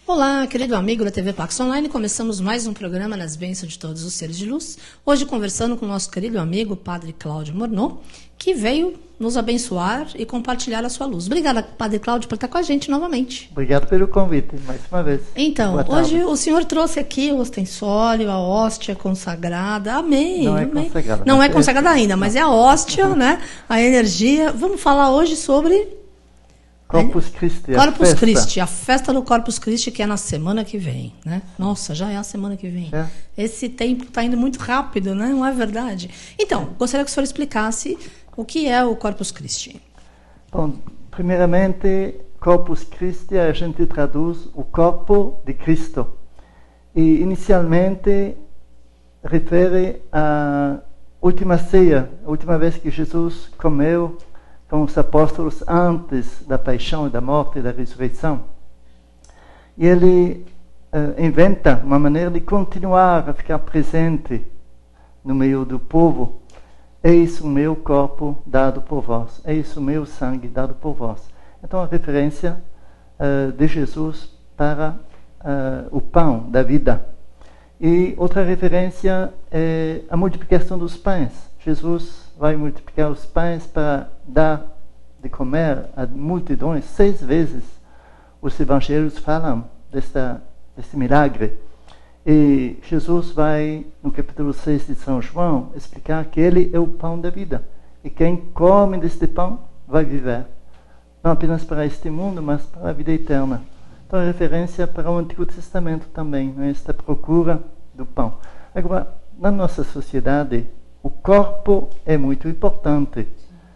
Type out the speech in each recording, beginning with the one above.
Olá, querido amigo da TV Pax Online, começamos mais um programa nas bênçãos de todos os seres de luz. Hoje conversando com o nosso querido amigo, Padre Cláudio Morneau, que veio nos abençoar e compartilhar a sua luz. Obrigada, Padre Cláudio, por estar com a gente novamente. Obrigado pelo convite, mais uma vez. Então, hoje o senhor trouxe aqui o ostensório, a hóstia consagrada. Amém. Não é amém. consagrada. Não é consagrada ainda, mas é a hóstia, né? A energia. Vamos falar hoje sobre Corpus Christi. Corpus Christi, a festa do Corpus Christi, que é na semana que vem, né? Nossa, já é a semana que vem. É. Esse tempo está indo muito rápido, né? Não é verdade? Então, gostaria que o senhor explicasse o que é o Corpus Christi. Bom, primeiramente, Corpus Christi a gente traduz o corpo de Cristo. E inicialmente refere à última ceia, a última vez que Jesus comeu com os apóstolos antes da paixão, da morte e da ressurreição. E ele inventa uma maneira de continuar a ficar presente no meio do povo. Eis o meu corpo dado por vós, eis o meu sangue dado por vós. Então a referência de Jesus para o pão da vida. E outra referência é a multiplicação dos pães. Jesus vai multiplicar os pães para dar de comer a multidões. 6 vezes os evangelhos falam desse milagre. E Jesus vai, no capítulo 6 de São João, explicar que ele é o pão da vida. E quem come deste pão vai viver. Não apenas para este mundo, mas para a vida eterna. Então, é referência para o Antigo Testamento também, esta procura do pão. Agora, na nossa sociedade, o corpo é muito importante.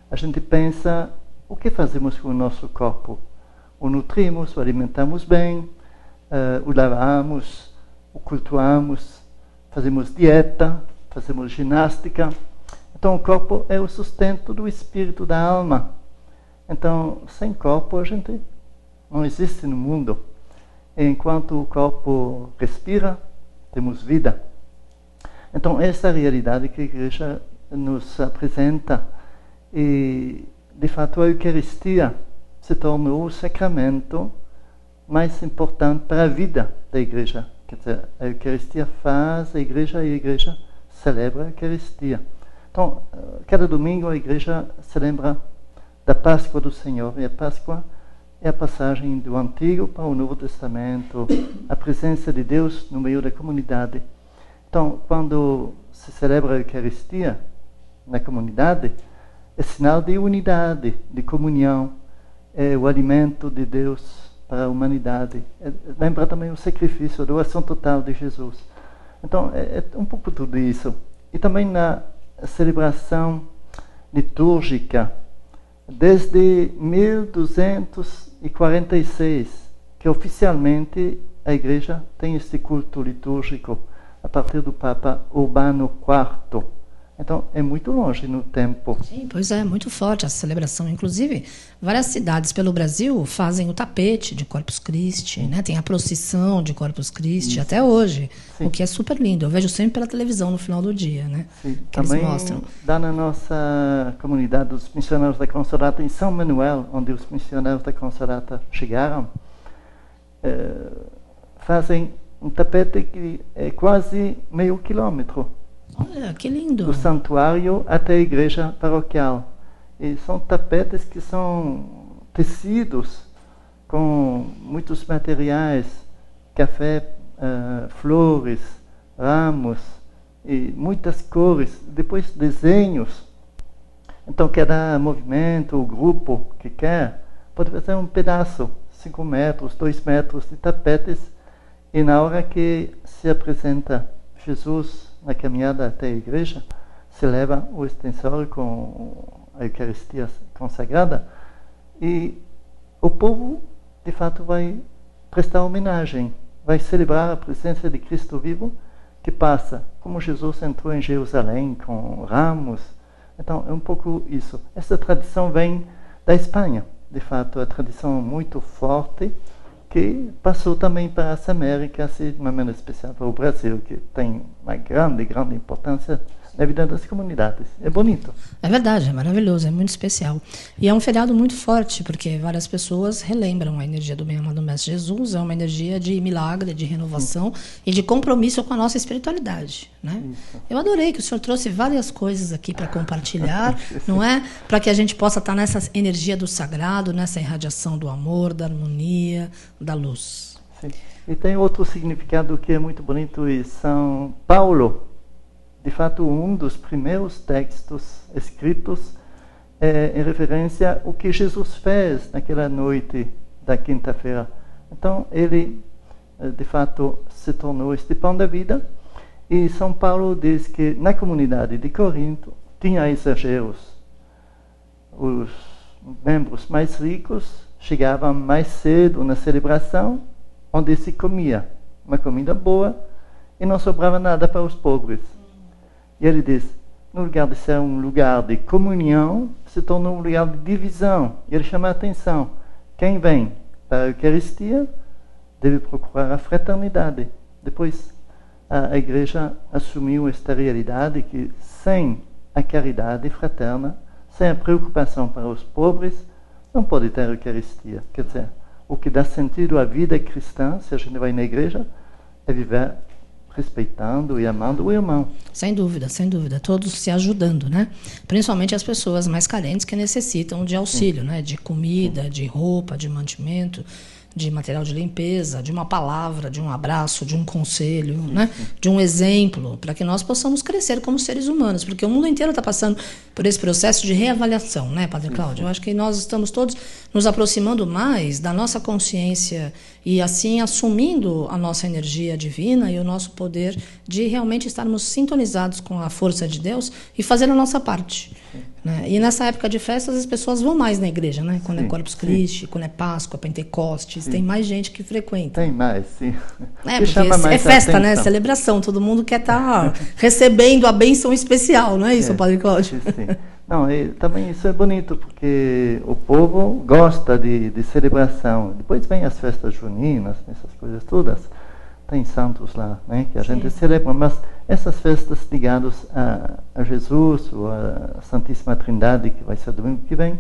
A gente pensa, o que fazemos com o nosso corpo? O nutrimos, o alimentamos bem, o lavamos, o cultuamos, fazemos dieta, fazemos ginástica. Então o corpo é o sustento do espírito, da alma. Então, sem corpo a gente não existe no mundo. E enquanto o corpo respira, temos vida. Então, essa é a realidade que a Igreja nos apresenta. E, de fato, a Eucaristia se tornou o sacramento mais importante para a vida da Igreja. Quer dizer, a Eucaristia faz a Igreja e a Igreja celebra a Eucaristia. Então, cada domingo a Igreja se lembra da Páscoa do Senhor. E a Páscoa é a passagem do Antigo para o Novo Testamento, a presença de Deus no meio da comunidade. Então, quando se celebra a Eucaristia na comunidade, é sinal de unidade, de comunhão, é o alimento de Deus para a humanidade. Lembra também o sacrifício, a doação total de Jesus. Então, é um pouco tudo isso. E também na celebração litúrgica, desde 1246, que oficialmente a Igreja tem este culto litúrgico, a partir do Papa Urbano IV. Então, é muito longe no tempo. Sim, pois é, muito forte essa celebração. Inclusive, várias cidades pelo Brasil fazem o tapete de Corpus Christi, né? Tem a procissão de Corpus Christi até hoje, sim, o que é super lindo. Eu vejo sempre pela televisão no final do dia, né? Sim. Que também eles mostram. Dá na nossa comunidade dos missionários da Consolata, em São Manuel, onde os missionários da Consolata chegaram, fazem um tapete que é quase meio quilômetro. Olha, que lindo. Do santuário até a igreja paroquial. E são tapetes que são tecidos com muitos materiais, café, flores, ramos, e muitas cores, depois desenhos. Então cada movimento, o grupo que quer, pode fazer um pedaço, 5 metros, 2 metros de tapetes. E na hora que se apresenta Jesus na caminhada até a igreja, se leva o ostensório com a Eucaristia consagrada e o povo, de fato, vai prestar homenagem, vai celebrar a presença de Cristo vivo, que passa, como Jesus entrou em Jerusalém com ramos. Então, é um pouco isso. Essa tradição vem da Espanha, de fato, é uma tradição muito forte, que passou também para as Américas e de uma maneira especial para o Brasil, que tem uma grande importância na vida das comunidades. É bonito. É verdade, é maravilhoso, é muito especial. E é um feriado muito forte, porque várias pessoas relembram a energia do bem-amado Mestre Jesus, é uma energia de milagre, de renovação e de compromisso com a nossa espiritualidade, né? Eu adorei que o senhor trouxe várias coisas aqui para compartilhar, não é? Para que a gente possa estar nessa energia do sagrado, nessa irradiação do amor, da harmonia, da luz. Sim. E tem outro significado que é muito bonito, e São Paulo, de fato, um dos primeiros textos escritos em referência ao que Jesus fez naquela noite da quinta-feira. Então, ele, de fato, se tornou este pão da vida. E São Paulo diz que na comunidade de Corinto tinha exageros. Os membros mais ricos chegavam mais cedo na celebração, onde se comia uma comida boa e não sobrava nada para os pobres. E ele diz, no lugar de ser um lugar de comunhão, se tornou um lugar de divisão. E ele chama a atenção. Quem vem para a Eucaristia deve procurar a fraternidade. Depois, a Igreja assumiu esta realidade que sem a caridade fraterna, sem a preocupação para os pobres, não pode ter a Eucaristia. Quer dizer, o que dá sentido à vida cristã, se a gente vai na igreja, é viver respeitando e amando o irmão. Sem dúvida, todos se ajudando, né? Principalmente as pessoas mais carentes que necessitam de auxílio, né? De comida, de roupa, de mantimento, de material de limpeza, de uma palavra, de um abraço, de um conselho, né? De um exemplo, para que nós possamos crescer como seres humanos, porque o mundo inteiro está passando por esse processo de reavaliação, né, Padre Cláudio? Eu acho que nós estamos todos nos aproximando mais da nossa consciência e assim assumindo a nossa energia divina e o nosso poder de realmente estarmos sintonizados com a força de Deus e fazer a nossa parte. Né? E nessa época de festas as pessoas vão mais na igreja, né? Quando é Corpus Christi, quando é Páscoa, Pentecostes, tem mais gente que frequenta. Tem mais, sim. Porque é festa, né? Celebração, todo mundo quer estar recebendo a bênção especial, não é isso, Padre Cláudio? Sim. Não, também isso é bonito, porque o povo gosta de celebração. Depois vem as festas juninas, essas coisas todas. Tem santos lá, né, que a gente celebra, mas essas festas ligadas a Jesus, ou a Santíssima Trindade, que vai ser domingo que vem,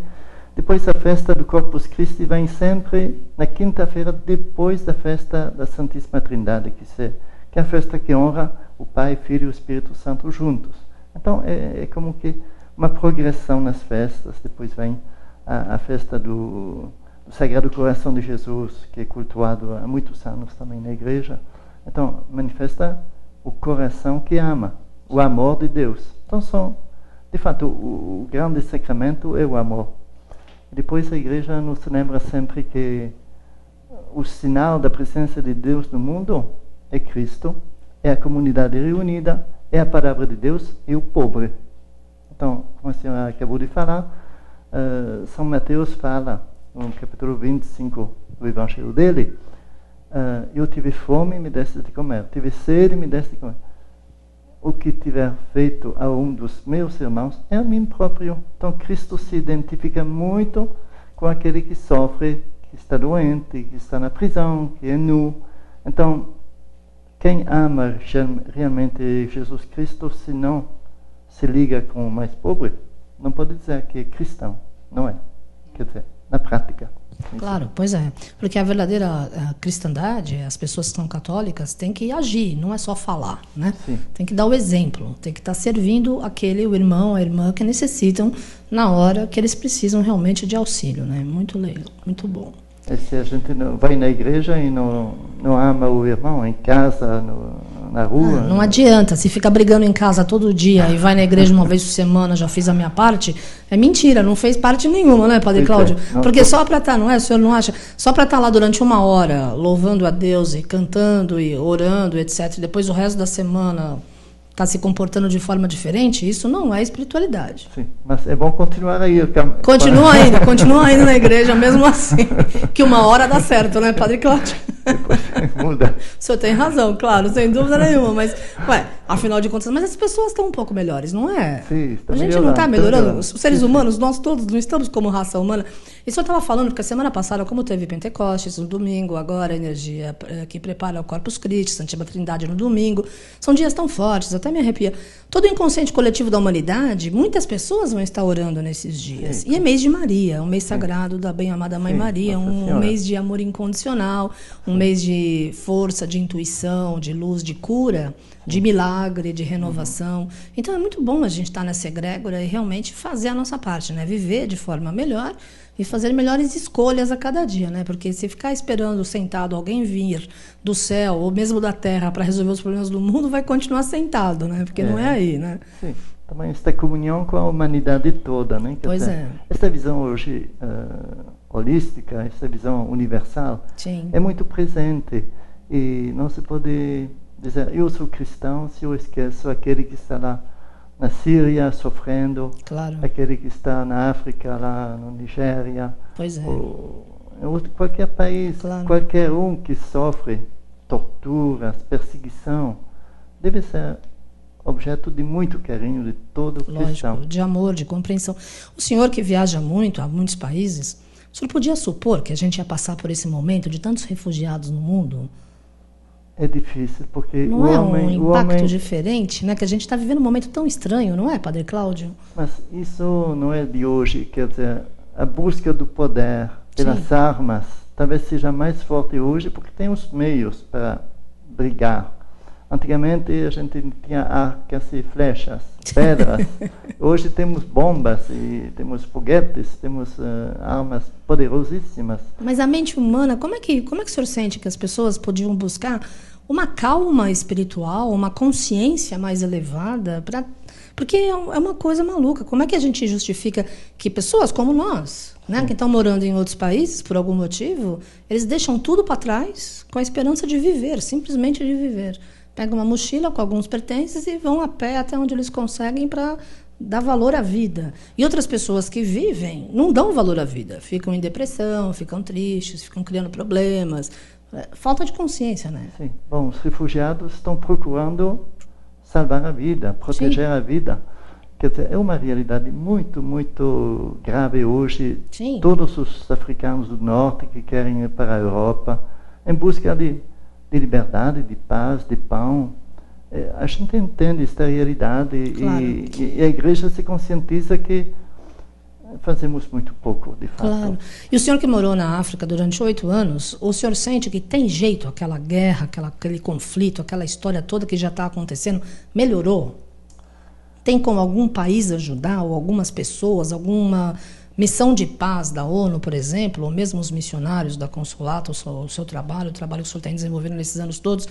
depois a festa do Corpus Christi vem sempre na quinta-feira, depois da festa da Santíssima Trindade, que é a festa que honra o Pai, Filho e o Espírito Santo juntos. Então é como que uma progressão nas festas. Depois vem a festa do Sagrado Coração de Jesus, que é cultuado há muitos anos também na igreja. Então, manifesta o coração que ama, o amor de Deus. Então, de fato, o grande sacramento é o amor. Depois a igreja nos lembra sempre que o sinal da presença de Deus no mundo é Cristo, é a comunidade reunida, é a palavra de Deus e o pobre. Então, como a senhora acabou de falar, São Mateus fala, no capítulo 25 do Evangelho dele, eu tive fome, me deste de comer. Tive sede, me deste de comer. O que tiver feito a um dos meus irmãos é a mim próprio. Então, Cristo se identifica muito com aquele que sofre, que está doente, que está na prisão, que é nu. Então, quem ama realmente Jesus Cristo, se não se liga com o mais pobre, não pode dizer que é cristão. Não é. Quer dizer, na prática. Claro, pois é. Porque a verdadeira cristandade, as pessoas que são católicas, têm que agir, não é só falar, né? Sim. Tem que dar o exemplo, tem que estar servindo o irmão, a irmã que necessitam na hora que eles precisam realmente de auxílio, né? Muito legal, muito bom. Se a gente não vai na igreja e não ama o irmão em casa, na rua... Não adianta. Se fica brigando em casa todo dia e vai na igreja uma vez por semana, já fiz a minha parte, é mentira, não fez parte nenhuma, né, Padre Cláudio? Porque só para estar, não é? O senhor não acha? Só para estar lá durante 1 hora, louvando a Deus e cantando e orando, etc., e depois o resto da semana está se comportando de forma diferente, isso não é espiritualidade. Sim, mas é bom continuar aí. Continua indo na igreja mesmo assim, que 1 hora dá certo, né, Padre Cláudio? Depois muda. O senhor tem razão, claro, sem dúvida nenhuma, mas Afinal de contas, mas as pessoas estão um pouco melhores, não é? Sim, está a gente melhorando, não está melhorando. melhorando. Os seres humanos, nós todos não estamos como raça humana. Isso eu estava falando, porque a semana passada, como teve Pentecostes no domingo, agora a energia que prepara o Corpus Christi, Santíssima Trindade no domingo, são dias tão fortes, até me arrepia. Todo o inconsciente coletivo da humanidade, muitas pessoas vão estar orando nesses dias. Sim. E é mês de Maria, um mês sagrado da bem-amada Mãe Maria, um mês de amor incondicional, um mês de força, de intuição, de luz, de cura, de milagre, de renovação. Então é muito bom a gente estar nessa egrégora e realmente fazer a nossa parte, né? Viver de forma melhor e fazer melhores escolhas a cada dia, né? Porque se ficar esperando sentado alguém vir do céu ou mesmo da terra para resolver os problemas do mundo, vai continuar sentado, né? Porque não é aí, né? Sim, também esta comunhão com a humanidade toda, né? Pois é. Esta visão hoje holística, esta visão universal, Sim. é muito presente e não se pode dizer, eu sou cristão, se eu esqueço aquele que está lá na Síria sofrendo, Claro. aquele que está na África, lá na Nigéria, Pois é. ou qualquer país, Claro. qualquer um que sofre torturas, perseguição, deve ser objeto de muito carinho de todo cristão. Lógico, de amor, de compreensão. O senhor que viaja muito a muitos países, o senhor podia supor que a gente ia passar por esse momento de tantos refugiados no mundo? É difícil, porque Não o é homem... um o impacto homem, diferente, né? Que a gente está vivendo um momento tão estranho, não é, Padre Cláudio? mas isso não é de hoje, quer dizer, a busca do poder pelas Sim. armas talvez seja mais forte hoje, porque tem os meios para brigar. Antigamente a gente tinha arcas e flechas, pedras. Hoje temos bombas e temos foguetes, temos armas poderosíssimas. Mas a mente humana, como é que o senhor sente que as pessoas podiam buscar uma calma espiritual, uma consciência mais elevada? Porque é uma coisa maluca. Como é que a gente justifica que pessoas como nós, né, que estão morando em outros países, por algum motivo, eles deixam tudo para trás com a esperança de viver, simplesmente de viver? Pegam uma mochila com alguns pertences e vão a pé até onde eles conseguem para dar valor à vida. E outras pessoas que vivem não dão valor à vida. Ficam em depressão, ficam tristes, ficam criando problemas. Falta de consciência, né? Sim. Bom, os refugiados estão procurando salvar a vida, proteger Sim. a vida. Quer dizer, é uma realidade muito, muito grave hoje. Sim. Todos os africanos do norte que querem ir para a Europa em busca de liberdade, de paz, de pão. A gente entende esta realidade. Claro. E a igreja se conscientiza que fazemos muito pouco, de fato. Claro. E o senhor que morou na África durante 8 anos, o senhor sente que tem jeito aquela guerra, aquele conflito, aquela história toda que já está acontecendo, melhorou? Tem como algum país ajudar, ou algumas pessoas, alguma missão de paz da ONU, por exemplo, ou mesmo os missionários da Consolato, o seu trabalho, o trabalho que o senhor tem desenvolvido nesses anos todos,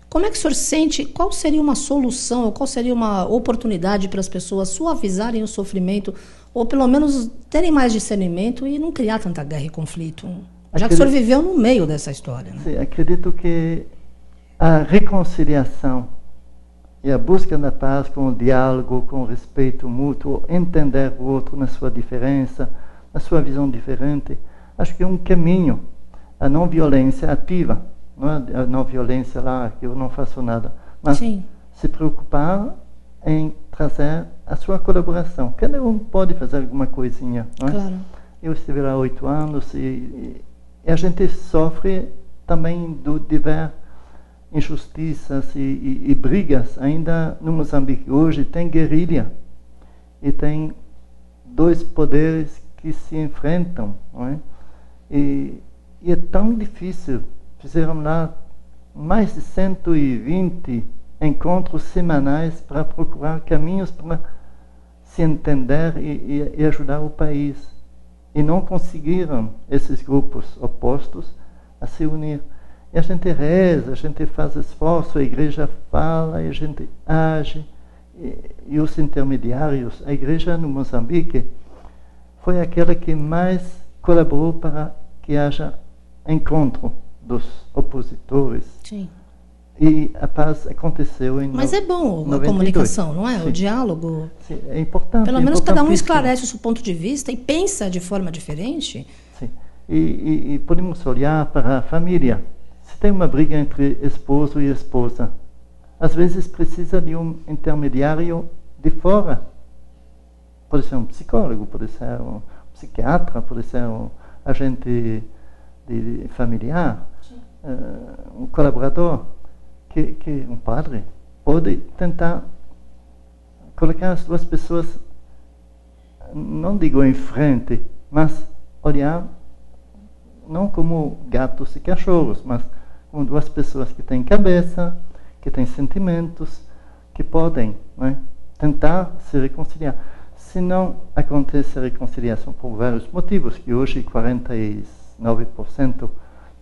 como é que o senhor sente, qual seria uma solução, ou qual seria uma oportunidade para as pessoas suavizarem o sofrimento, ou pelo menos terem mais discernimento e não criar tanta guerra e conflito? Já que o senhor viveu no meio dessa história, né? Sim, acredito que a reconciliação e a busca da paz com o diálogo, com o respeito mútuo, entender o outro na sua diferença, na sua visão diferente, acho que é um caminho. A não violência ativa, não é a não violência lá, que eu não faço nada, mas Sim. se preocupar em trazer a sua colaboração. Cada um pode fazer alguma coisinha, não é? Claro. Eu estive lá 8 anos e a gente sofre também de ver injustiças e brigas. Ainda no Moçambique hoje tem guerrilha e tem 2 poderes que se enfrentam, não é? E é tão difícil. Fizeram lá mais de 120 encontros semanais para procurar caminhos para se entender e ajudar o país. E não conseguiram esses grupos opostos a se unir. E a gente reza, a gente faz esforço, a igreja fala, e a gente age. E os intermediários, a igreja no Moçambique foi aquela que mais colaborou para que haja encontro dos opositores. Sim. E a paz aconteceu em Mas é bom a 92. comunicação, não é? Sim. O diálogo. Sim, é importante. Pelo menos cada um importantíssimo. esclarece o seu ponto de vista e pensa de forma diferente. Sim. E podemos olhar para a família. Se tem uma briga entre esposo e esposa, às vezes precisa de um intermediário de fora. Pode ser um psicólogo, pode ser um psiquiatra, pode ser um agente familiar, um colaborador, que um padre pode tentar colocar as duas pessoas, não digo em frente, mas olhar não como gatos e cachorros, mas como duas pessoas que têm cabeça, que têm sentimentos, que podem, né, tentar se reconciliar. Se não acontece a reconciliação por vários motivos, que hoje 49%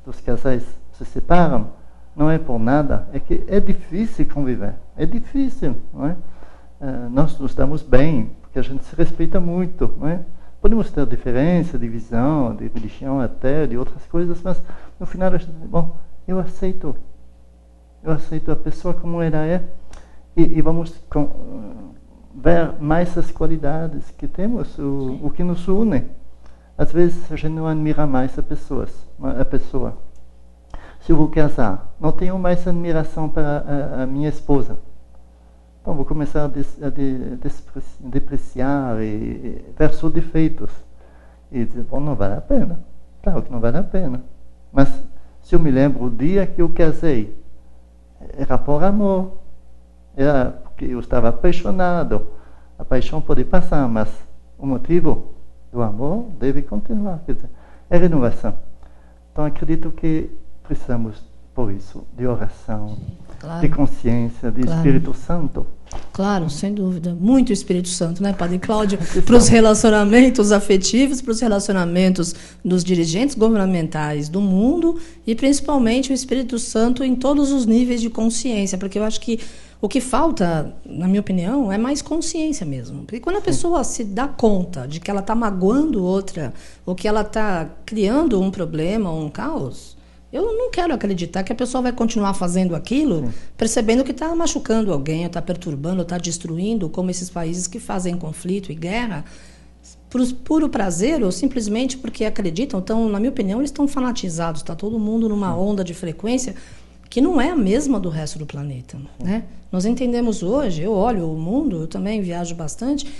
dos casais se separam, não é por nada, é que é difícil conviver, é difícil, não é? Nós nos damos bem, porque a gente se respeita muito, não é? Podemos ter diferença de visão, de religião até, de outras coisas, mas no final a gente diz, bom, eu aceito a pessoa como ela é, e vamos ver mais as qualidades que temos, o que nos une. Às vezes a gente não admira mais a pessoa. Se eu vou casar, não tenho mais admiração para a minha esposa. Então vou começar a depreciar e ver seus defeitos. E dizer, bom, não vale a pena. Claro que não vale a pena. Mas se eu me lembro o dia que eu casei, era por amor. Era porque eu estava apaixonado. A paixão pode passar, mas o motivo do amor deve continuar. Quer dizer, é renovação. Então acredito que precisamos, por isso, de oração, claro, de consciência, de claro, Espírito Santo. Claro, sem dúvida. Muito Espírito Santo, né, Padre Cláudio? Para os relacionamentos afetivos, para os relacionamentos dos dirigentes governamentais do mundo e principalmente o Espírito Santo em todos os níveis de consciência, porque eu acho que o que falta, na minha opinião, é mais consciência mesmo. Porque quando a pessoa se dá conta de que ela está magoando outra, ou que ela está criando um problema, um caos, eu não quero acreditar que a pessoa vai continuar fazendo aquilo, percebendo que está machucando alguém, está perturbando, está destruindo, como esses países que fazem conflito e guerra, por puro prazer ou simplesmente porque acreditam. Então, na minha opinião, eles estão fanatizados. Está todo mundo numa onda de frequência que não é a mesma do resto do planeta, né? Nós entendemos hoje, eu olho o mundo, eu também viajo bastante,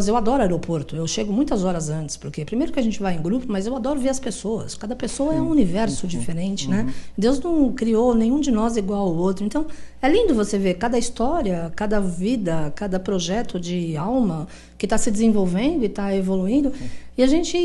eu adoro aeroporto, eu chego muitas horas antes, porque primeiro que a gente vai em grupo, mas eu adoro ver as pessoas, cada pessoa é um universo diferente, né? Deus não criou nenhum de nós igual ao outro, então é lindo você ver cada história, cada vida, cada projeto de alma que está se desenvolvendo e está evoluindo, e a gente,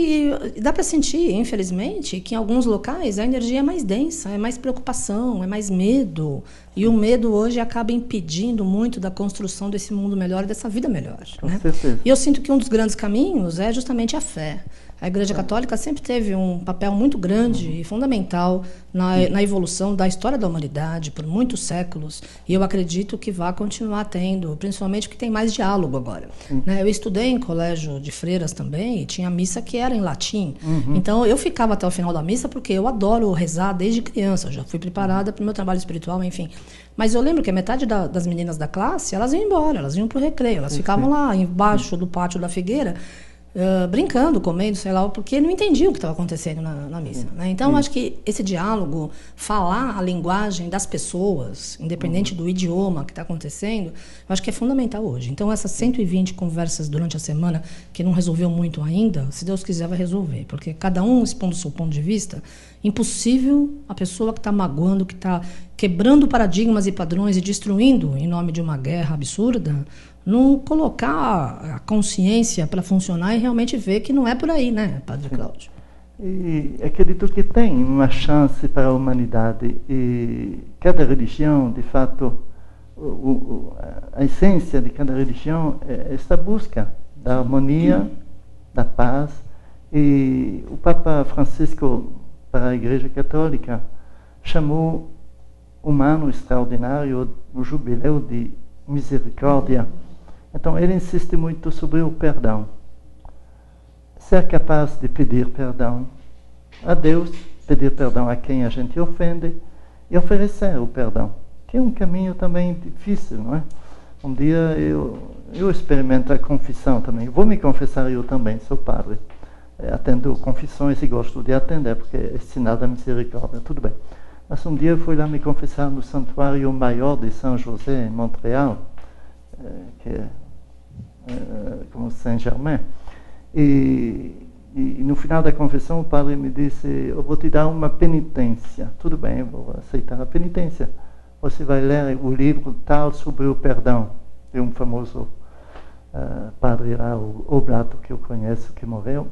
dá para sentir, infelizmente, que em alguns locais a energia é mais densa, é mais preocupação, é mais medo, e o medo hoje acaba impedindo muito da construção desse mundo melhor, dessa vida melhor, né? E eu sinto que um dos grandes caminhos é justamente a fé. A Igreja Católica sempre teve um papel muito grande e fundamental na evolução da história da humanidade por muitos séculos, e eu acredito que vai continuar tendo, principalmente porque tem mais diálogo agora, né? Eu estudei em colégio de freiras também, e tinha missa que era em latim, então eu ficava até o final da missa porque eu adoro rezar desde criança, já fui preparada para o meu trabalho espiritual, enfim. Mas eu lembro que a metade das meninas da classe, elas iam embora, elas iam para o recreio, elas ficavam lá embaixo do pátio da Figueira, brincando, comendo, sei lá, porque não entendiam o que estava acontecendo na missa, né? Então, acho que esse diálogo, falar a linguagem das pessoas, independente do idioma que está acontecendo, eu acho que é fundamental hoje. Então, essas 120 conversas durante a semana, que não resolveu muito ainda, se Deus quiser vai resolver, porque cada um expondo o seu ponto de vista, impossível a pessoa que está magoando, que está quebrando paradigmas e padrões e destruindo em nome de uma guerra absurda, não colocar a consciência para funcionar e realmente ver que não é por aí, né, Padre Cláudio? E acredito que tem uma chance para a humanidade, e cada religião, de fato, a essência de cada religião é essa busca da harmonia, da paz, e o Papa Francisco, para a Igreja Católica, chamou um ano extraordinário o Jubileu de Misericórdia. Então, ele insiste muito sobre o perdão. Ser capaz de pedir perdão a Deus, pedir perdão a quem a gente ofende e oferecer o perdão, que é um caminho também difícil, não é? Um dia eu experimento a confissão também. Vou me confessar eu também, sou padre. Atendo confissões e gosto de atender, porque é sinal da misericórdia, tudo bem. Mas um dia eu fui lá me confessar no Santuário Maior de São José, em Montreal, que é como Saint-Germain. E no final da confissão o padre me disse: eu vou te dar uma penitência. Tudo bem, eu vou aceitar a penitência. Você vai ler o livro tal sobre o perdão, de um famoso padre lá, o Oblato, que eu conheço, que morreu.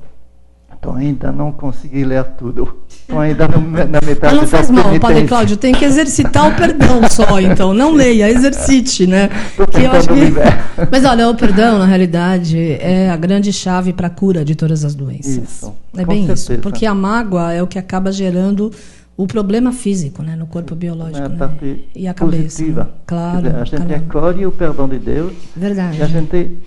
Então ainda não consegui ler tudo. Estou ainda na metade. Mas não faz mal, Padre Cláudio, tem que exercitar o perdão só, então. Não leia, exercite, né? Que eu acho que... Mas olha, o perdão, na realidade, é a grande chave para a cura de todas as doenças. Isso, é bem certeza. Isso. Porque a mágoa é o que acaba gerando o problema físico, né, no corpo biológico, a né? parte E a cabeça. Positiva. Né? Claro. A gente acolhe o perdão de Deus. Verdade. E a gente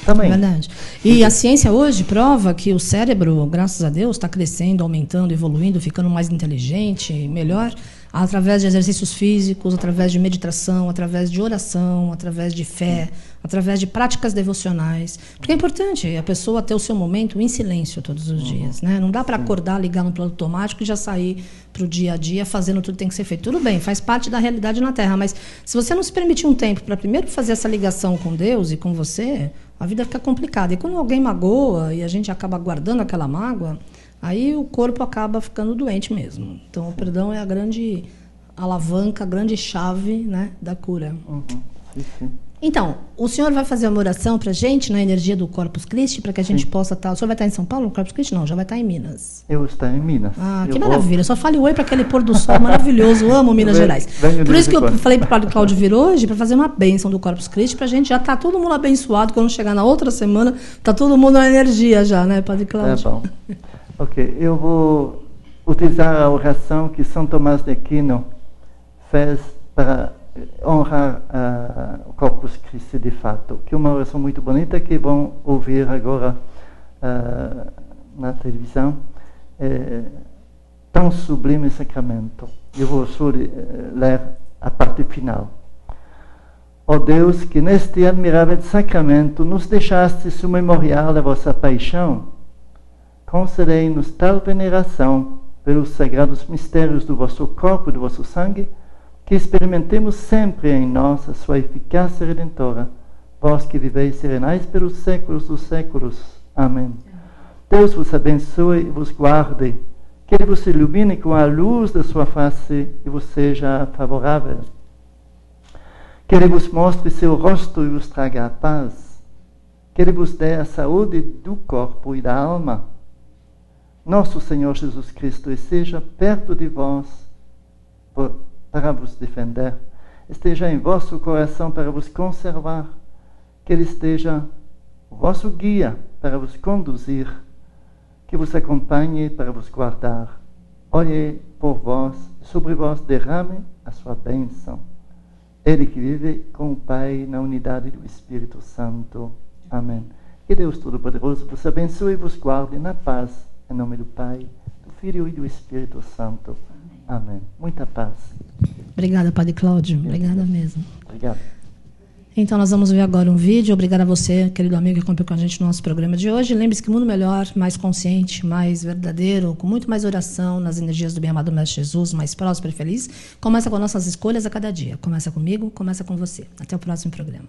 também. Verdade. E a ciência hoje prova que o cérebro, graças a Deus, está crescendo, aumentando, evoluindo, ficando mais inteligente, melhor, através de exercícios físicos, através de meditação, através de oração, através de fé, através de práticas devocionais. Porque é importante a pessoa ter o seu momento em silêncio todos os dias, né? Não dá para acordar, ligar no plano automático e já sair para o dia a dia fazendo tudo que tem que ser feito. Tudo bem, faz parte da realidade na Terra, mas se você não se permitir um tempo para primeiro fazer essa ligação com Deus e com você, a vida fica complicada. E quando alguém magoa e a gente acaba guardando aquela mágoa, aí o corpo acaba ficando doente mesmo. Então, o perdão é a grande alavanca, a grande chave, né, da cura. Sim. Então, o senhor vai fazer uma oração para a gente na energia do Corpus Christi, para que a gente possa estar... O senhor vai estar em São Paulo no Corpus Christi? Não, já vai estar em Minas. Eu estou em Minas. Ah, que maravilha. Só fale oi para aquele pôr do sol maravilhoso. Eu amo Minas Gerais. Por isso que eu falei para o Padre Cláudio vir hoje, para fazer uma bênção do Corpus Christi, para a gente já estar todo mundo abençoado. Quando chegar na outra semana, está todo mundo na energia já, né, Padre Cláudio? Tá bom. Ok, eu vou utilizar a oração que São Tomás de Aquino fez para honrar o Corpus Christi de fato, que é uma oração muito bonita que vão ouvir agora na televisão. Tão sublime sacramento. Eu vou só ler a parte final. Ó Deus, que neste admirável sacramento nos deixastes o memorial da vossa paixão, concedei-nos tal veneração pelos sagrados mistérios do vosso corpo e do vosso sangue, que experimentemos sempre em nós a sua eficácia redentora, vós que viveis serenais pelos séculos dos séculos. Amém. Deus vos abençoe e vos guarde, que Ele vos ilumine com a luz da sua face e vos seja favorável. Que Ele vos mostre seu rosto e vos traga a paz. Que Ele vos dê a saúde do corpo e da alma. Nosso Senhor Jesus Cristo esteja perto de vós para vos defender, esteja em vosso coração para vos conservar, que Ele esteja o vosso guia para vos conduzir, que vos acompanhe para vos guardar. Olhe por vós, sobre vós derrame a sua bênção. Ele que vive com o Pai na unidade do Espírito Santo. Amém. Que Deus Todo-Poderoso vos abençoe e vos guarde na paz, em nome do Pai, do Filho e do Espírito Santo. Amém. Muita paz. Obrigada, Padre Cláudio. Obrigada mesmo. Obrigado. Então, nós vamos ver agora um vídeo. Obrigada a você, querido amigo, que acompanhou com a gente no nosso programa de hoje. Lembre-se que mundo melhor, mais consciente, mais verdadeiro, com muito mais oração nas energias do bem-amado Mestre Jesus, mais próspero e feliz, começa com nossas escolhas a cada dia. Começa comigo, começa com você. Até o próximo programa.